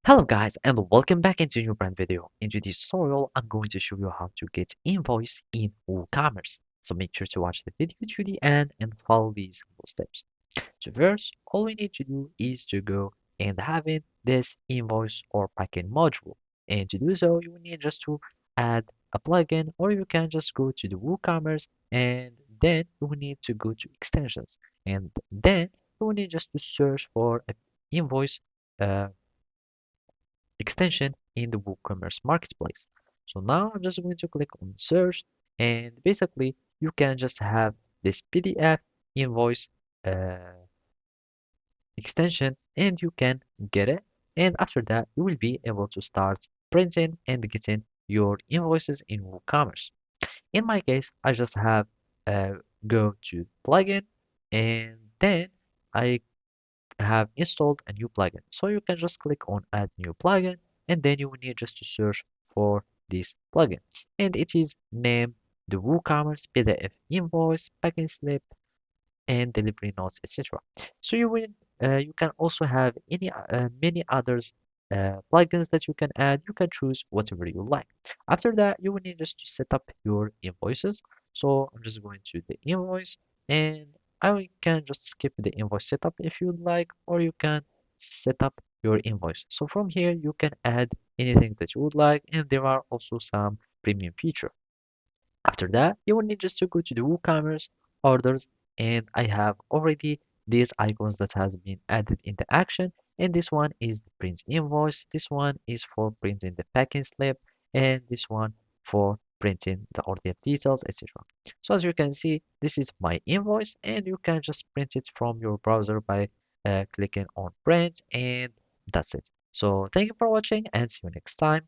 Hello guys and welcome back into a new brand video. In today's tutorial, I'm going to show you how to get invoice in WooCommerce. So make sure to watch the video to the end and follow these simple steps. So first, all we need to do is to go and having this invoice or packet module. And to do so, you will need just to add a plugin, or you can just go to the WooCommerce and then you will need to go to extensions. And then you will need just to search for an invoice uh, extension in the WooCommerce marketplace. So now I'm just going to click on search, and basically you can just have this PDF invoice uh, extension and you can get it. And after that, you will be able to start printing and getting your invoices in WooCommerce. In my case, I just have uh, go to plugin and then I have installed a new plugin. So you can just click on add new plugin and then you will need just to search for this plugin. And it is named the WooCommerce PDF invoice, packing slip, and delivery notes, etc. So you can also have any many others plugins that you can add. You can choose whatever you like. After that, you will need just to set up your invoices. So I'm just going to the invoice, and can just skip the invoice setup if you'd like, or you can set up your invoice. So from here, you can add anything that you would like, and there are also some premium features. After that, you will need just to go to the WooCommerce orders, and I have already these icons that has been added in the action. And this one is the print invoice. This one is for printing the packing slip, and this one for printing the order details, etc. So as you can see, this is my invoice, and you can just print it from your browser by clicking on print, and that's it. So thank you for watching, and see you next time.